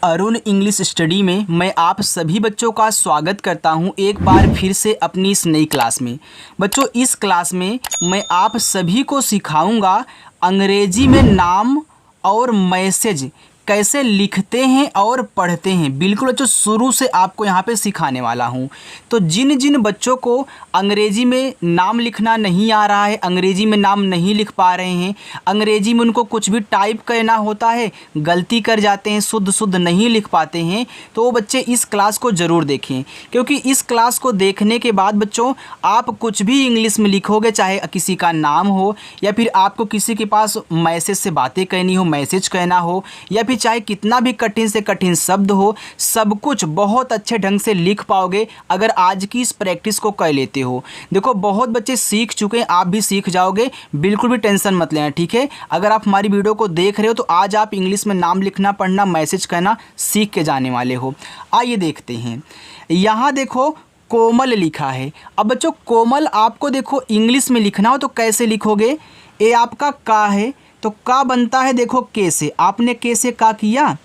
Arun English study में मैं आप सभी बच्चों का स्वागत करता हूं एक बार फिर से अपनी इस नई क्लास में। बच्चों, इस क्लास में मैं आप सभी को सिखाऊंगा अंग्रेजी में नाम और मैसेज कैसे लिखते हैं और पढ़ते हैं। बिल्कुल बच्चों, शुरू से आपको यहाँ पे सिखाने वाला हूँ। तो जिन जिन बच्चों को अंग्रेजी में नाम लिखना नहीं आ रहा है, अंग्रेजी में नाम नहीं लिख पा रहे हैं, अंग्रेजी में उनको कुछ भी टाइप करना होता है, गलती कर जाते हैं, शुद्ध नहीं लिख पाते हैं, तो वो बच्चे इस क्लास को ज़रूर देखें। क्योंकि इस क्लास को देखने के बाद बच्चों आप कुछ भी इंग्लिश में लिखोगे, चाहे किसी का नाम हो या फिर आपको किसी के पास मैसेज से बातें करनी हो, मैसेज कहना हो, या फिर चाहे कितना भी कठिन से कठिन शब्द हो, सब कुछ बहुत अच्छे ढंग से लिख पाओगे अगर आज की इस प्रैक्टिस को कर लेते हो। देखो, बहुत बच्चे सीख चुके हैं, आप भी सीख जाओगे, बिल्कुल भी टेंशन मत लेना, ठीक है। अगर आप हमारी वीडियो को देख रहे हो तो आज आप इंग्लिश में नाम लिखना, पढ़ना, मैसेज कहना सीख के जाने वाले हो। आइए देखते हैं। यहाँ देखो कोमल लिखा है। अब बच्चों, कोमल आपको देखो इंग्लिश में लिखना हो तो कैसे लिखोगे? ए आपका का है तो का बनता है देखो के से। आपने के से का किया।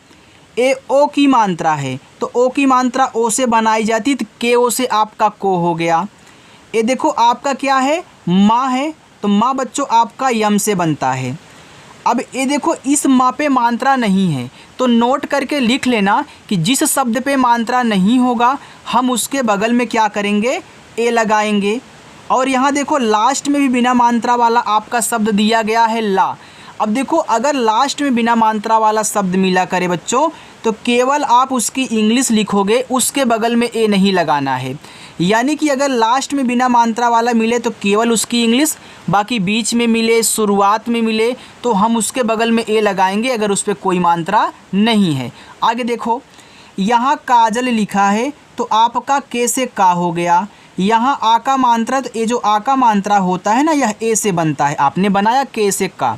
ए ओ की मात्रा है तो ओ की मात्रा ओ से बनाई जाती, तो के ओ से आपका को हो गया। ये देखो आपका क्या है, माँ है तो माँ बच्चों आपका यम से बनता है। अब ये देखो इस माँ पे मात्रा नहीं है तो नोट करके लिख लेना कि जिस शब्द पे मात्रा नहीं होगा हम उसके बगल में क्या करेंगे, ए लगाएंगे। और यहाँ देखो लास्ट में भी बिना मात्रा वाला आपका शब्द दिया गया है ला। अब देखो अगर लास्ट में बिना मात्रा वाला शब्द मिला करे बच्चों तो केवल आप उसकी इंग्लिश लिखोगे, उसके बगल में ए नहीं लगाना है। यानी कि अगर लास्ट में बिना मात्रा वाला मिले तो केवल उसकी इंग्लिश, बाकी बीच में मिले, शुरुआत में मिले तो हम उसके बगल में ए लगाएंगे अगर उस पर कोई मात्रा नहीं है। आगे देखो, यहाँ काजल लिखा है तो आपका के से का हो गया। यहाँ आ का मात्रा, तो ये जो आ का मात्रा होता है ना, यह ए से बनता है, आपने बनाया के से का।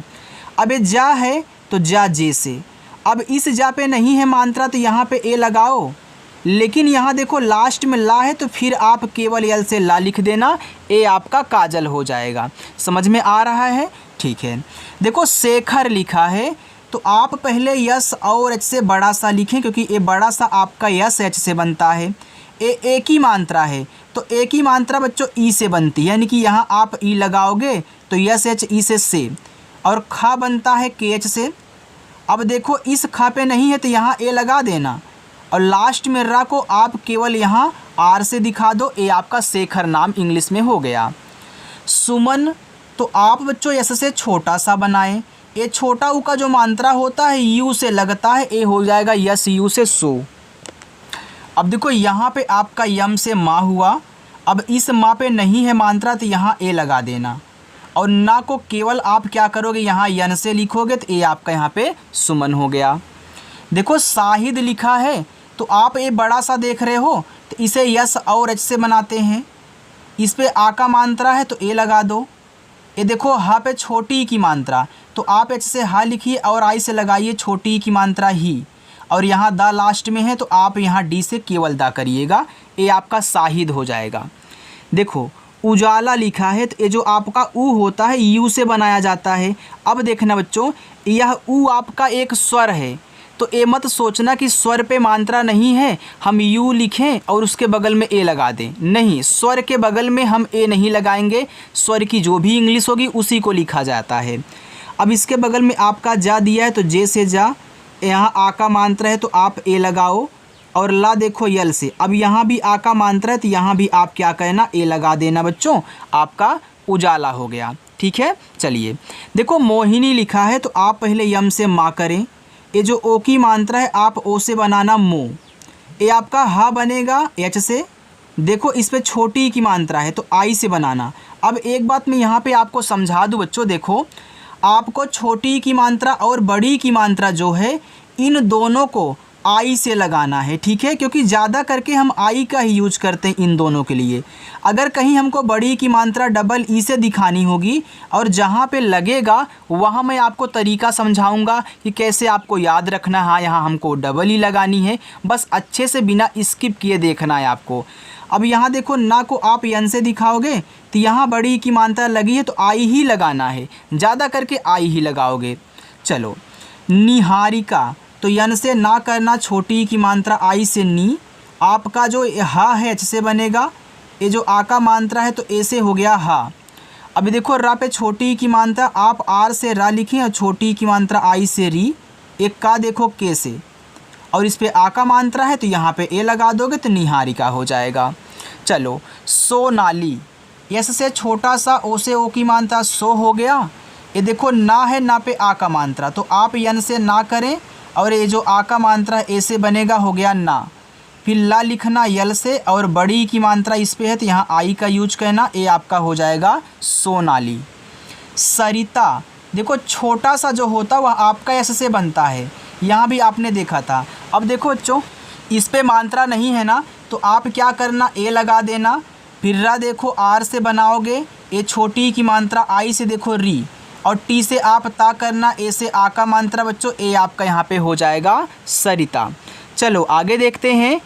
अब ये जा है तो जा जे से। अब इस जा पे नहीं है मात्रा तो यहाँ पे ए लगाओ, लेकिन यहाँ देखो लास्ट में ला है तो फिर आप केवल यल से ला लिख देना, ए आपका काजल हो जाएगा। समझ में आ रहा है? ठीक है। देखो शेखर लिखा है तो आप पहले यस और एच से बड़ा सा लिखें, क्योंकि ए बड़ा सा आपका यस एच से बनता है। ए की मात्रा है तो ए की मात्रा बच्चों ई से बनती है, यानी कि यहाँ आप ई लगाओगे तो यस एच ई से और खा बनता है के एच से। अब देखो इस खा पे नहीं है तो यहाँ ए लगा देना और लास्ट में रा को आप केवल यहाँ आर से दिखा दो, ए आपका शेखर नाम इंग्लिश में हो गया। सुमन तो आप बच्चों यस से छोटा सा बनाएं। ए छोटा ऊ का जो मात्रा होता है यू से लगता है, ए हो जाएगा यस यू से सो। अब देखो यहाँ पे आपका यम से माँ हुआ। अब इस माँ पे नहीं है मात्रा तो यहाँ ए लगा देना और ना को केवल आप क्या करोगे, यहाँ यन से लिखोगे तो ए आपका यहाँ पे सुमन हो गया। देखो शाहिद लिखा है तो आप ए बड़ा सा देख रहे हो तो इसे यस और एच से बनाते हैं। इस पे आ का मात्रा है तो ए लगा दो। ये देखो हा पे छोटी की मात्रा तो आप एच से हा लिखिए और आई से लगाइए छोटी की मात्रा ही, और यहाँ दा लास्ट में है तो आप यहाँ डी से केवल दा करिएगा, ए आपका शाहिद हो जाएगा। देखो उजाला लिखा है तो ये जो आपका ऊ होता है यू से बनाया जाता है। अब देखना बच्चों, यह ऊ आपका एक स्वर है तो ए मत सोचना कि स्वर पे मात्रा नहीं है हम यू लिखें और उसके बगल में ए लगा दें, नहीं, स्वर के बगल में हम ए नहीं लगाएंगे, स्वर की जो भी इंग्लिश होगी उसी को लिखा जाता है। अब इसके बगल में आपका जा दिया है तो जे से जा, यहाँ आ का मात्रा है तो आप ए लगाओ और ला देखो यल से। अब यहाँ भी आ का मात्रा है तो यहाँ भी आप क्या कहना, ए लगा देना बच्चों, आपका उजाला हो गया। ठीक है, चलिए देखो मोहिनी लिखा है तो आप पहले यम से माँ करें। ये जो ओ की मात्रा है आप ओ से बनाना मो। ये आपका हा बनेगा एच से। देखो इस पे छोटी की मात्रा है तो आई से बनाना। अब एक बात मैं यहाँ पे आपको समझा दूँ बच्चों, देखो आपको छोटी की मात्रा और बड़ी की मात्रा जो है इन दोनों को आई से लगाना है, ठीक है, क्योंकि ज़्यादा करके हम आई का ही यूज करते हैं इन दोनों के लिए। अगर कहीं हमको बड़ी की मात्रा डबल ई से दिखानी होगी और जहाँ पे लगेगा वहाँ मैं आपको तरीका समझाऊंगा कि कैसे आपको याद रखना है। हाँ, यहाँ हमको डबल ई लगानी है, बस अच्छे से बिना स्किप किए देखना है आपको। अब यहाँ देखो ना को आप यन से दिखाओगे तो यहाँ बड़ी की मात्रा लगी है तो आई ही लगाना है, ज़्यादा करके आई ही लगाओगे। चलो निहारिका तो यन से ना करना, छोटी की मात्रा आई से नी। आपका जो हा है एच से बनेगा, ये जो आ का मात्रा है तो ए से हो गया हा। अभी देखो रा पे छोटी की मात्रा आप आर से रा लिखें और छोटी की मात्रा आई से री। एक का देखो के से, और इस पे आ का मात्रा है तो यहाँ पे ए लगा दोगे तो निहारिका हो जाएगा। चलो सोनाली, यस से छोटा सा ओ से ओ की मात्रा सो हो गया। ये देखो ना है, ना पे आ का मात्रा, तो आप यन से ना करें और ये जो आ का मात्रा ए से बनेगा हो गया ना। फिर ला लिखना यल से, और बड़ी की मात्रा इस पे है तो यहाँ आई का यूज करना, ये आपका हो जाएगा सोनाली। सरिता, देखो छोटा सा जो होता वह आपका एस से बनता है, यहाँ भी आपने देखा था। अब देखो बच्चों इस पे मात्रा नहीं है ना, तो आप क्या करना, ए लगा देना। फिर रा देखो आर से बनाओगे, ए छोटी की मात्रा आई से देखो री, और टी से आप ता करना, ए से आ का मात्रा बच्चों ए आपका यहाँ पे हो जाएगा सरिता। चलो आगे देखते हैं।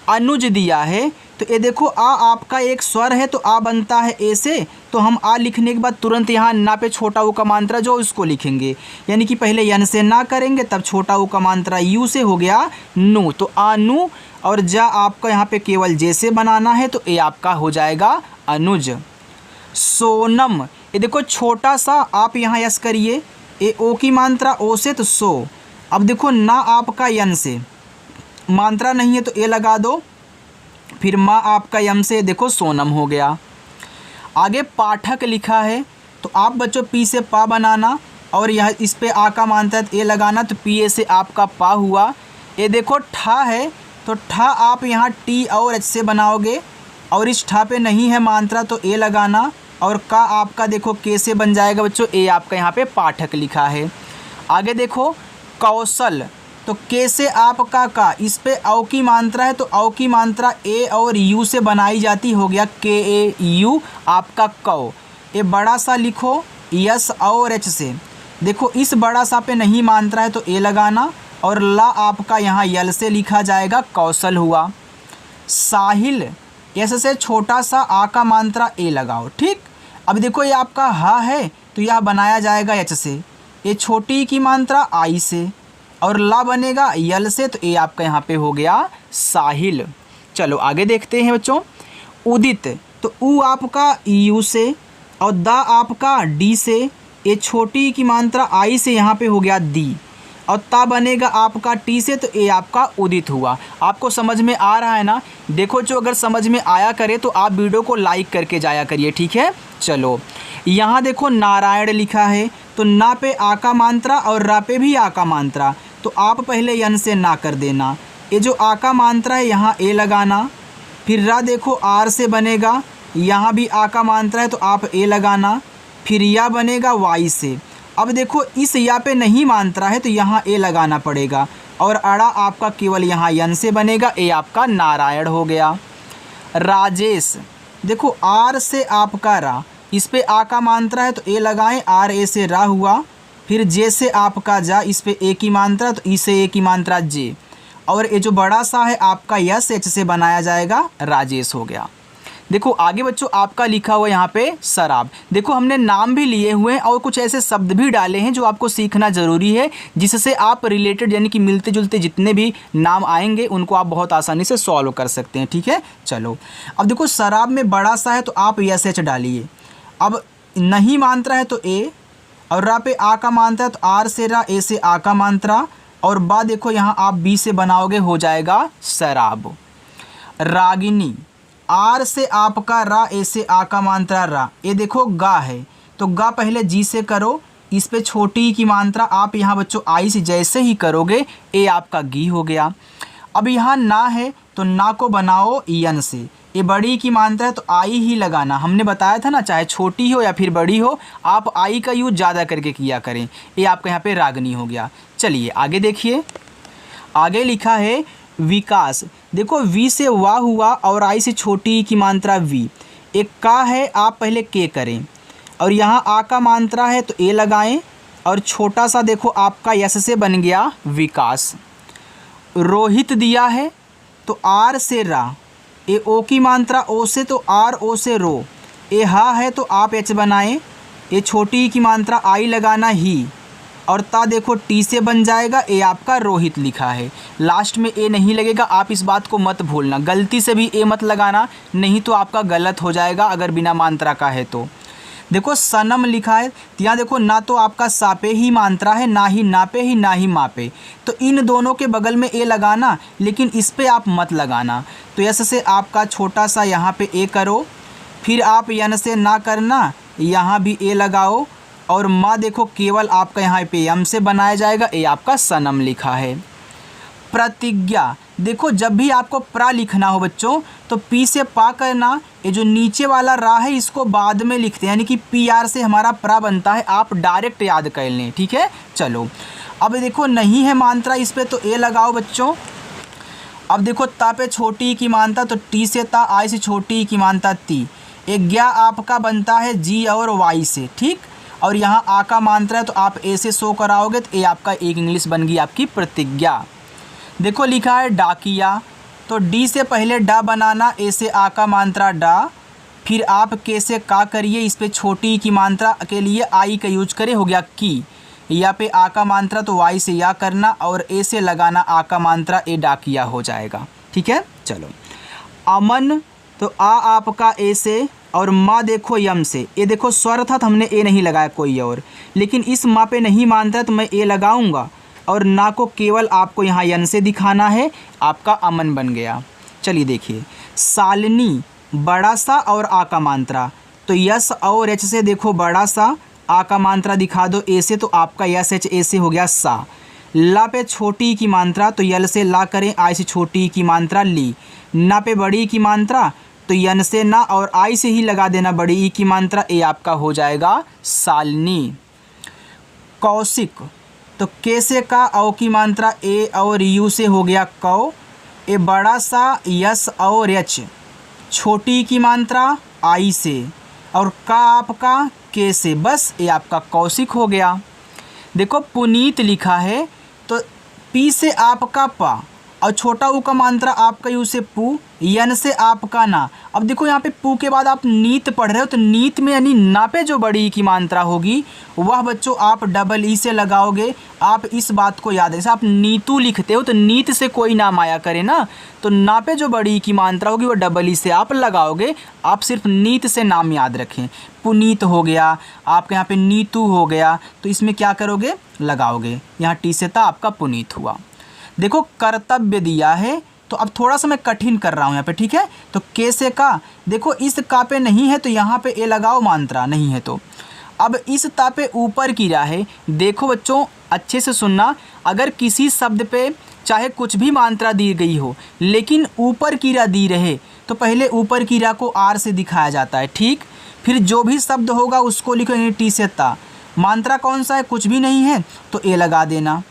अनुज दिया है तो ये देखो आ आपका एक स्वर है तो आ बनता है ए से, तो हम आ लिखने के बाद तुरंत यहाँ ना पे छोटा ऊ का मात्रा जो उसको लिखेंगे, यानी कि पहले यन से ना करेंगे तब छोटा ऊ का मात्रा यू से हो गया नु, तो आनु। और जा आपका यहाँ पे केवल जे से बनाना है तो ए आपका हो जाएगा अनुज। सोनम, ये देखो छोटा सा आप यहाँ यस करिए, ए ओ की मात्रा ओ से तो सो। अब देखो ना आपका यन से, मात्रा नहीं है तो ए लगा दो, फिर माँ आपका यम से देखो सोनम हो गया। आगे पाठक लिखा है तो आप बच्चों पी से पा बनाना, और यह इस पे आ का मात्रा ए लगाना, तो पी ए से आपका पा हुआ। ये देखो ठा है तो ठा आप यहाँ टी और एच से बनाओगे, और इस ठा पे नहीं है मात्रा तो ए लगाना, और का आपका देखो के से बन जाएगा बच्चों, ए आपका यहाँ पे पाठक लिखा है। आगे देखो कौशल, तो के से आपका का, इस पे औ की मात्रा है तो औ की मात्रा ए और यू से बनाई जाती, हो गया के ए यू आपका कौ। ए बड़ा सा लिखो यस और एच से, देखो इस बड़ा सा पे नहीं मात्रा है तो ए लगाना, और ला आपका यहाँ यल से लिखा जाएगा कौशल हुआ। साहिल, यस से छोटा सा आ का मात्रा ए लगाओ, ठीक। अब देखो ये आपका हा है तो यह बनाया जाएगा एच से, ये छोटी की मात्रा आई से, और ला बनेगा यल से, तो ये आपका यहाँ पे हो गया साहिल। चलो आगे देखते हैं बच्चों। उदित, तो ऊ आपका यू से, और दा आपका डी से, ये छोटी की मात्रा आई से यहाँ पे हो गया दी, और ता बनेगा आपका टी से, तो ये आपका उदित हुआ। आपको समझ में आ रहा है ना? देखो जो अगर समझ में आया करे तो आप वीडियो को लाइक करके जाया करिए, ठीक है। चलो यहाँ देखो नारायण लिखा है तो ना पे आ का मात्रा और रा पे भी आ का मात्रा, तो आप पहले यन से ना कर देना। ये जो आ का मात्रा है यहाँ ए लगाना, फिर रा देखो आर से बनेगा, यहाँ भी आ का मात्रा है तो आप ए लगाना, फिर या बनेगा वाई से। अब देखो इस या पे नहीं मात्रा है तो यहाँ ए लगाना पड़ेगा, और अड़ा आपका केवल यहाँ यन से बनेगा, ए आपका नारायण हो गया। राजेश, देखो आर से आपका रा, इस पे आ का मात्रा है तो ए लगाएं, आर ए से रा हुआ, फिर जे से आपका जा, इस पे ए की मात्रा तो ई से ए की मात्रा जे, और ये जो बड़ा सा है आपका यस एच से बनाया जाएगा, राजेश हो गया। देखो आगे बच्चों आपका लिखा हुआ यहाँ पे शराब, देखो हमने नाम भी लिए हुए हैं और कुछ ऐसे शब्द भी डाले हैं जो आपको सीखना ज़रूरी है, जिससे आप रिलेटेड यानी कि मिलते जुलते जितने भी नाम आएंगे उनको आप बहुत आसानी से सॉल्व कर सकते हैं, ठीक है। चलो अब देखो शराब में बड़ा सा है तो आप यस एच डालिए, अब नहीं मात्रा है तो ए, और रा पे आ का मात्रा है तो आर से रा, ए से आ का मात्रा, और बा देखो यहाँ आप बी से बनाओगे, हो जाएगा शराब। रागिनी, आर से आपका रा, ए से आ का मात्रा रा, ये देखो गा है तो गा पहले जी से करो, इस पे छोटी की मात्रा आप यहाँ बच्चों आई से जैसे ही करोगे ए आपका गी हो गया। अब यहाँ ना है तो ना को बनाओ यन से, ये बड़ी की मात्रा है तो आई ही लगाना, हमने बताया था ना चाहे छोटी हो या फिर बड़ी हो आप आई का यूज ज़्यादा करके किया करें। ये आपका यहाँ पे रागनी हो गया। चलिए आगे देखिए, आगे लिखा है विकास, देखो वी से वाह हुआ और आई से छोटी की मात्रा वी, एक का है आप पहले के करें, और यहाँ आ का मात्रा है तो ए लगाएं, और छोटा सा देखो आपका यस से बन गया विकास। रोहित दिया है तो आर से रा, ए ओ की मात्रा ओ से तो आर ओ से रो, ए हा है तो आप एच बनाएं, ए छोटी की मात्रा आई लगाना ही, और ता देखो टी से बन जाएगा, ए आपका रोहित लिखा है। लास्ट में ए नहीं लगेगा, आप इस बात को मत भूलना, गलती से भी ए मत लगाना, नहीं तो आपका गलत हो जाएगा अगर बिना मात्रा का है तो। देखो सनम लिखा है, तो यहाँ देखो ना तो आपका सापे ही मात्रा है, ना ही नापे ही ना ही मापे, तो इन दोनों के बगल में ए लगाना, लेकिन इस पे आप मत लगाना। तो यस से आपका छोटा सा यहाँ पे ए करो, फिर आप यन से ना करना, यहाँ भी ए लगाओ, और माँ देखो केवल आपका यहाँ पे यम से बनाया जाएगा, ए आपका सनम लिखा है। प्रतिज्ञा, देखो जब भी आपको प्रा लिखना हो बच्चों तो पी से पा करना, ये जो नीचे वाला रा है इसको बाद में लिखते हैं, यानी कि पी आर से हमारा प्रा बनता है, आप डायरेक्ट याद कर लें, ठीक है। चलो अब देखो नहीं है मात्रा इस पे तो ए लगाओ बच्चों। अब देखो ता पे छोटी की मात्रा, तो टी से ता, आई से छोटी की मात्रा ती, एक ज्ञा आपका बनता है जी और वाई से, ठीक। और यहाँ आ का मात्रा है तो आप ए से शो कराओगे, तो ए आपका एक इंग्लिश बन गई आपकी प्रतिज्ञा। देखो लिखा है डाकिया, तो डी से पहले डा बनाना, ए से आ का मात्रा डा, फिर आप के से का करिए, इस पे छोटी की मात्रा के लिए आई का यूज करें, हो गया की। या पे आ का मात्रा तो वाई से या करना, और ए से लगाना आ का मात्रा, ए डाकिया हो जाएगा, ठीक है। चलो अमन, तो आ आपका ए से, और माँ देखो यम से, ये देखो स्वर था तो हमने ए नहीं लगाया कोई और, लेकिन इस माँ पे नहीं मानता तो मैं ए लगाऊंगा, और ना को केवल आपको यहाँ यन से दिखाना है, आपका अमन बन गया। चलिए देखिए सालनी, बड़ा सा और आ का मात्रा, तो यस और एच से देखो बड़ा सा, आ का मात्रा दिखा दो ए से, तो आपका यस एच ए से हो गया सा। ला पे छोटी की मात्रा, तो यल से ला करें, आई से छोटी की मात्रा ली। ना पे बड़ी की मात्रा, तो यन से ना और आई से ही लगा देना बड़ी ई की मात्रा, ए आपका हो जाएगा सालनी। कौशिक, तो के से का, औ की मात्रा ए और यू से हो गया कौ, ए बड़ा सा यस और एच, छोटी की मात्रा आई से, और का आपका के से, बस ये आपका कौशिक हो गया। देखो पुनीत लिखा है, तो पी से आपका पा, और छोटा ऊ का मात्रा आपका यू से पू, यन से आपका ना। अब देखो यहाँ पे पू के बाद आप नीत पढ़ रहे हो, तो नीत में यानी ना पे जो बड़ी ई की मात्रा होगी वह बच्चों आप डबल ई से लगाओगे। आप इस बात को याद है, जैसे आप नीतू लिखते हो तो नीत से कोई नाम आया करे ना, तो ना पे जो बड़ी ई की मात्रा होगी वो डबल ई से आप लगाओगे। आप सिर्फ नीत से नाम याद रखें, पुनीत हो गया आपके यहाँ पे, नीतू हो गया, तो इसमें क्या करोगे लगाओगे, यहाँ टी से था आपका पुनीत हुआ। देखो कर्तव्य दिया है, तो अब थोड़ा सा मैं कठिन कर रहा हूँ यहाँ पे, ठीक है। तो के से का, देखो इस का पे नहीं है तो यहाँ पे ए लगाओ, मात्रा नहीं है तो। अब इस ता पे ऊपर की रा है, देखो बच्चों अच्छे से सुनना, अगर किसी शब्द पे चाहे कुछ भी मात्रा दी गई हो लेकिन ऊपर की रा दी रहे, तो पहले ऊपर की रा को आर से दिखाया जाता है, ठीक। फिर जो भी शब्द होगा उसको लिखो टी से ता, मात्रा कौन सा है, कुछ भी नहीं है तो ए लगा देना।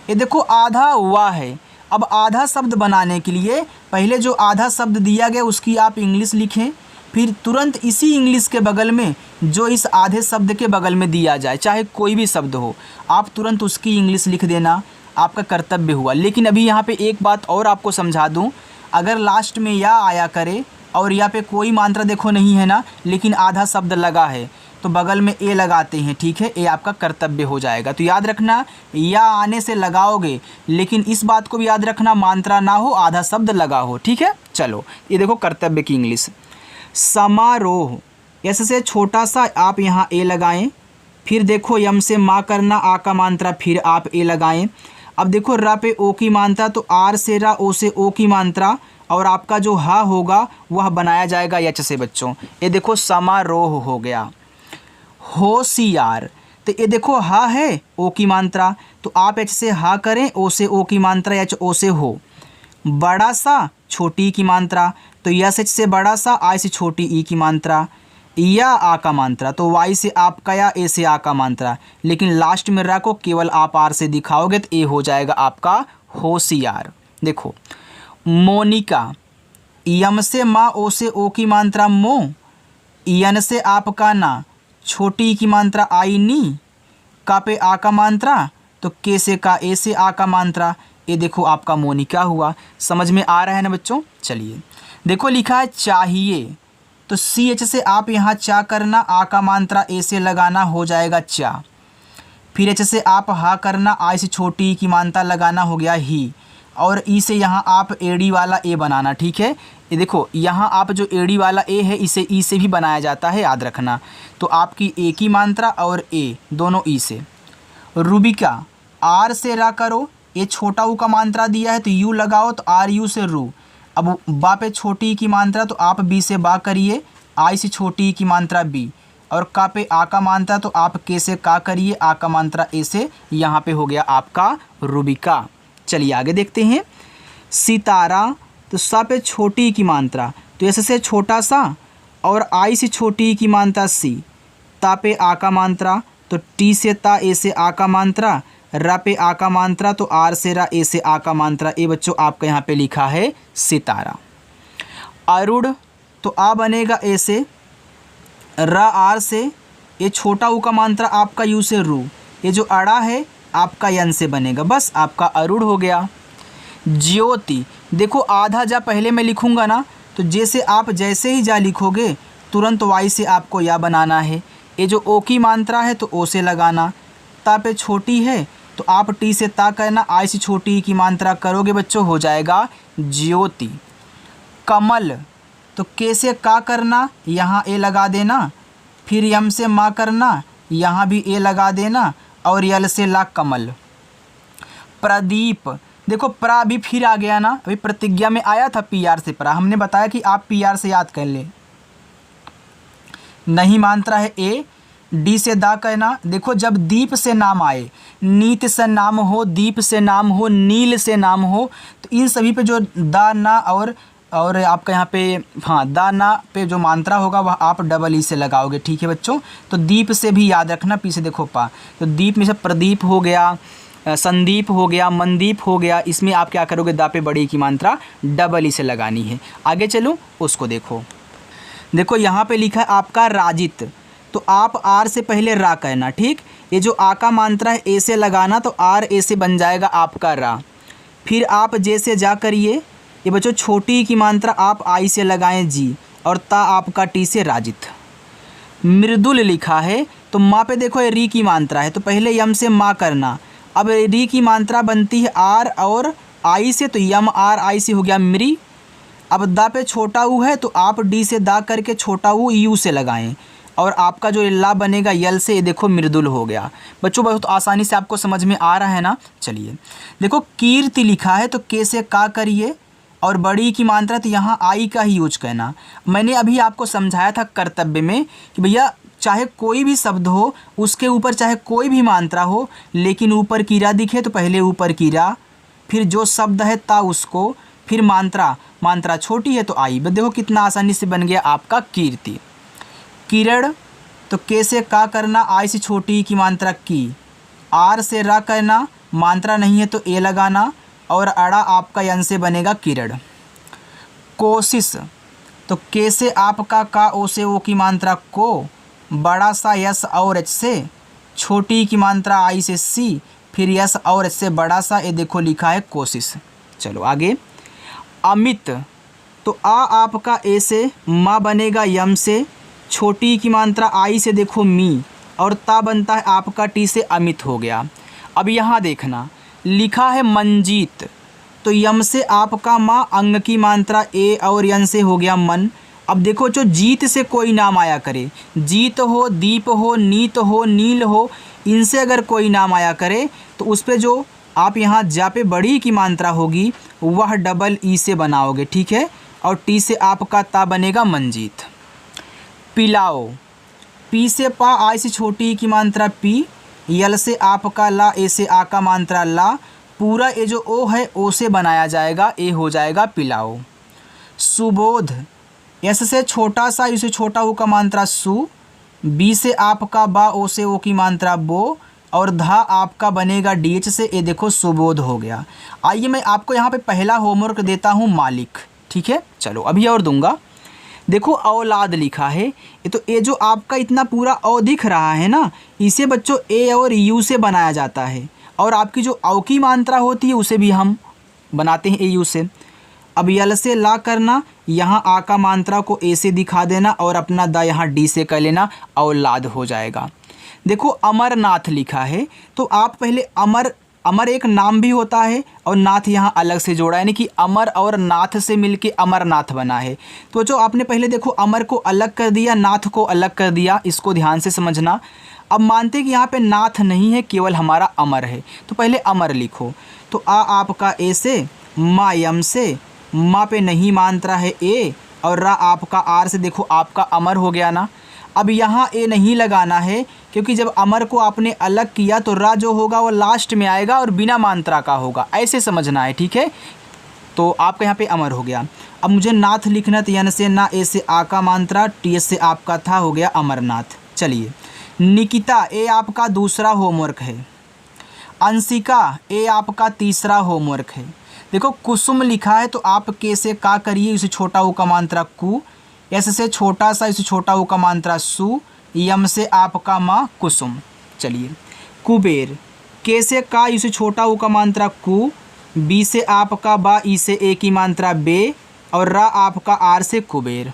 ये देखो आधा हुआ है, अब आधा शब्द बनाने के लिए पहले जो आधा शब्द दिया गया उसकी आप इंग्लिश लिखें, फिर तुरंत इसी इंग्लिश के बगल में जो इस आधे शब्द के बगल में दिया जाए, चाहे कोई भी शब्द हो, आप तुरंत उसकी इंग्लिश लिख देना, आपका कर्तव्य हुआ। लेकिन अभी यहाँ पे एक बात और आपको समझा दूँ, अगर लास्ट में या आया करे और यहाँ पे कोई मात्रा देखो नहीं है ना, लेकिन आधा शब्द लगा है, तो बगल में ए लगाते हैं, ठीक है, ए आपका कर्तव्य हो जाएगा। तो याद रखना या आने से लगाओगे, लेकिन इस बात को भी याद रखना मात्रा ना हो, आधा शब्द लगा हो, ठीक है। चलो ये देखो कर्तव्य की इंग्लिश, समारोह, ऐसे से छोटा सा आप यहाँ ए लगाएं, फिर देखो यम से माँ करना, आ का मात्रा फिर आप ए लगाएं। अब देखो रा पे ओ की मात्रा, तो आर से रा, ओ से ओ की मात्रा, और आपका जो हा होगा वह बनाया जाएगा यच से बच्चों। ये देखो समारोह हो गया। होशियार, तो ये देखो हा है ओ की मात्रा, तो आप एच से हा करें, ओ से ओ की मात्रा, एच ओ से हो। बड़ा सा, छोटी की मात्रा, तो यस एच से बड़ा सा, आई से छोटी ई की मात्रा, या आ का मात्रा, तो वाई से आपका या, ए से आ का मात्रा, लेकिन लास्ट में रा को केवल आप आर से दिखाओगे तो ए हो जाएगा आपका होशियार। देखो मोनिका, यम से माँ, ओ से ओ की मात्रा मो, यन से आपका ना, छोटी की मात्रा आई नी, का पे आ का मात्रा, तो के से का, ए से आ का मात्रा, ये देखो आपका मोनिका हुआ। समझ में आ रहा है ना बच्चों। चलिए देखो लिखा है चाहिए, तो सी एच से आप यहाँ चा करना, आ का मात्रा ए से लगाना, हो जाएगा चा। फिर एच से आप हा करना, आई से छोटी की मानता लगाना, हो गया ही। और ई से यहाँ आप एड़ी वाला ए बनाना, ठीक है। ये देखो यहाँ आप जो एड़ी वाला ए है इसे ई से भी बनाया जाता है, याद रखना। तो आपकी ए की मात्रा और ए दोनों ई से। रूबिका, आर से रा करो, ये छोटा ऊ का मात्रा दिया है तो यू लगाओ, तो आर यू से रू। अब बा पे छोटी की मात्रा तो आप बी से बा करिए, आई से छोटी की मात्रा बी। और का पे आ का मात्रा तो आप के से का करिए, आ का मात्रा ए से। यहाँ पे हो गया आपका रूबिका। चलिए आगे देखते हैं। सितारा, तो सा पे छोटी की मात्रा तो ऐसे से छोटा सा, और आई से छोटी की मात्रा सी। ता पे आ का मात्रा तो टी से ता, ए से आ का मात्रा। रा पे आ का मात्रा तो आर से रा, ए से आ का मात्रा। ए बच्चों आपका यहाँ पे लिखा है सितारा। अरुण, तो आ बनेगा ए से, रा आर से, ये छोटा ऊ का मात्रा आपका यू से रू। ये जो अड़ा है आपका यन से बनेगा, बस आपका अरुण हो गया। ज्योति, देखो आधा जा पहले मैं लिखूंगा ना, तो जैसे आप जैसे ही जा लिखोगे तुरंत वाई से आपको या बनाना है। ये जो ओ की मात्रा है तो ओ से लगाना। ता पे छोटी है तो आप टी से ता करना, आई से छोटी की मात्रा करोगे बच्चों, हो जाएगा ज्योति। कमल, तो के से का करना, यहाँ ए लगा देना। फिर यम से मा करना, यहाँ भी ए लगा देना। और यल से ला कमल। प्रदीप, देखो प्रा भी फिर आ गया ना, अभी प्रतिज्ञा में आया था पी आर से प्रा, हमने बताया कि आप पी आर से याद कर लें। नहीं मात्रा है ए, डी से दा कहना। देखो जब दीप से नाम आए, नीत से नाम हो, दीप से नाम हो, नील से नाम हो, तो इन सभी पे जो दा ना और आपका यहाँ पे हाँ दा ना पे जो मात्रा होगा वह आप डबल ई से लगाओगे, ठीक है बच्चों। तो दीप से भी याद रखना, पी से देखो पा, तो दीप में से प्रदीप हो गया, संदीप हो गया, मनदीप हो गया। इसमें आप क्या करोगे, दा पे बड़ी की मात्रा डबल ई से लगानी है। आगे चलो उसको देखो। देखो यहाँ पे लिखा है आपका राजित, तो आप आर से पहले रा कहना, ठीक। ये जो आ का मात्रा है ए से लगाना, तो आर ए से बन जाएगा आपका रा। फिर आप जे से जा करिए, ये बच्चों छोटी की मात्रा आप आई से लगाएं जी, और ता आपका टी से राजित। मृदुल लिखा है, तो माँ पे देखो ये री की मात्रा है, तो पहले यम से माँ करना। अब री की मात्रा बनती है आर और आई से, तो यम आर आई से हो गया मृ। अब दा पे छोटा ऊ है तो आप डी से दा करके छोटा ऊ यू से लगाएं, और आपका जो ला बनेगा यल से, ये देखो मृदुल हो गया। बच्चों बहुत आसानी से आपको समझ में आ रहा है ना। चलिए देखो कीर्ति लिखा है, तो के से का करिए, और बड़ी की मात्रा तो यहाँ आई का ही यूज करना। मैंने अभी आपको समझाया था कर्तव्य में कि भैया चाहे कोई भी शब्द हो, उसके ऊपर चाहे कोई भी मात्रा हो, लेकिन ऊपर कीरा दिखे तो पहले ऊपर कीरा, फिर जो शब्द है ता उसको, फिर मात्रा छोटी है तो आई। बस देखो कितना आसानी से बन गया आपका कीर्ति। किरण, तो के से का करना, आई से छोटी की मात्रा की। आर से रा करना, मात्रा नहीं है तो ए लगाना, और अड़ा आपका यन से बनेगा किरण। कोशिश, तो के से आपका का, ओ से ओ की मात्रा को, बड़ा सा यस और एच से, छोटी की मात्रा आई से सी, फिर यस और एच से बड़ा सा, ये देखो लिखा है कोशिश। चलो आगे। अमित, तो आ आपका ए से, माँ बनेगा यम से, छोटी की मात्रा आई से देखो मी, और ता बनता है आपका टी से अमित हो गया। अब यहाँ देखना लिखा है मंजीत, तो यम से आपका माँ, अंग की मात्रा ए और यन से हो गया मन। अब देखो जो जीत से कोई नाम आया करे, जीत हो, दीप हो, नीत हो, नील हो, इनसे अगर कोई नाम आया करे तो उस पर जो आप यहाँ जा पे बड़ी की मात्रा होगी वह डबल ई से बनाओगे, ठीक है। और टी से आपका ता बनेगा मंजीत। पिलाओ, पी से पा, आई से छोटी की मात्रा पी, यल से आपका ला, ए से आ का मात्रा ला, पूरा ए जो ओ है ओ से बनाया जाएगा, ए हो जाएगा पिलाओ। सुबोध, एस से छोटा सा, यू से छोटा ओ का मात्रा सु, बी से आपका बा, ओ से ओ की मात्रा बो, और धा आपका बनेगा डी एच से, ये देखो सुबोध हो गया। आइए मैं आपको यहाँ पे पहला होमवर्क देता हूँ मालिक, ठीक है। चलो अभी और दूंगा। देखो औलाद लिखा है, ये तो ए जो आपका इतना पूरा औ दिख रहा है ना, इसे बच्चों ए और यू से बनाया जाता है, और आपकी जो औ की मात्रा होती है उसे भी हम बनाते हैं ए यू से। अब यल से ला करना, यहाँ आ का मात्रा को ए से दिखा देना, और अपना दा यहाँ डी से कर लेना, औलाद हो जाएगा। देखो अमरनाथ लिखा है, तो आप पहले अमर, अमर एक नाम भी होता है और नाथ यहाँ अलग से जोड़ा, यानी कि अमर और नाथ से मिलके अमरनाथ बना है। तो जो आपने पहले देखो अमर को अलग कर दिया, नाथ को अलग कर दिया, इसको ध्यान से समझना। अब मानते कि यहाँ पे नाथ नहीं है, केवल हमारा अमर है, तो पहले अमर लिखो। तो आ आपका ए से, मा यम से, मा पे नहीं मात्रा है ए, और रा आपका आर से, देखो आपका अमर हो गया ना। अब यहाँ ए नहीं लगाना है, क्योंकि जब अमर को आपने अलग किया तो रा जो होगा वो लास्ट में आएगा और बिना मात्रा का होगा, ऐसे समझना है, ठीक है। तो आपका यहाँ पे अमर हो गया। अब मुझे नाथ लिखना, तो यन से ना, ए से आ का मात्रा, टी से आपका था, हो गया अमरनाथ। चलिए, निकिता ए आपका दूसरा होमवर्क है। अंशिका ए आपका तीसरा होमवर्क है। देखो कुसुम लिखा है, तो आप के से का करिए, इसे छोटा ऊ का मात्रा कु, एस से छोटा सा, इसे छोटा ऊ का मात्रा सु, यम से आपका माँ कुसुम। चलिए, कुबेर के से का, इसे छोटा ऊ का मात्रा कु, बी से आपका बा, ई से ए की मात्रा बे, और रा आपका आर से कुबेर।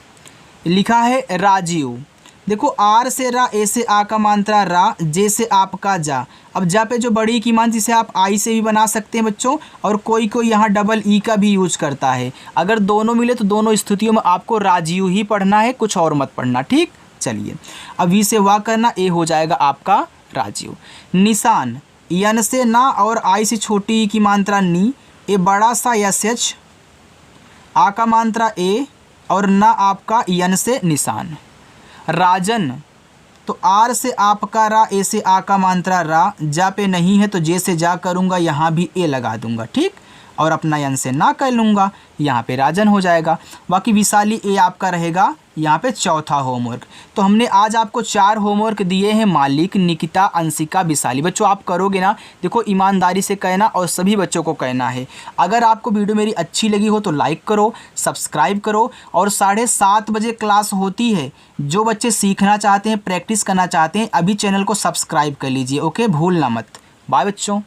लिखा है राजीव। देखो आर से रा, ए से आ का मात्रा रा, जे से आपका जा। अब जा पे जो बड़ी की मान, जिसे आप आई से भी बना सकते हैं बच्चों, और कोई कोई यहाँ डबल ई का भी यूज करता है। अगर दोनों मिले तो दोनों स्थितियों में आपको राजीव ही पढ़ना है, कुछ और मत पढ़ना, ठीक। चलिए, अब वी से वाह करना, ए हो जाएगा आपका राजीव। निशान यन से ना और आई से छोटी ई की मात्रा नी, ए बड़ा सा एस एच, आ का मात्रा ए, और ना आपका यन से निशान। राजन तो आर से आपका रा, ए से आ का मात्रा रा, जा पे नहीं है तो जे से जा करूँगा, यहाँ भी ए लगा दूंगा, ठीक, और अपना यन से ना कर लूँगा, यहाँ पे राजन हो जाएगा। बाकी विशाली ए आपका रहेगा यहाँ पे चौथा होमवर्क। तो हमने आज आपको 4 होमवर्क दिए हैं, मालिक, निकिता, अंशिका, विशाली। बच्चों आप करोगे ना, देखो ईमानदारी से कहना और सभी बच्चों को कहना है। अगर आपको वीडियो मेरी अच्छी लगी हो तो लाइक करो, सब्सक्राइब करो, और 7:30 बजे क्लास होती है। जो बच्चे सीखना चाहते हैं, प्रैक्टिस करना चाहते हैं, अभी चैनल को सब्सक्राइब कर लीजिए, ओके, भूलना मत। बाय बच्चों।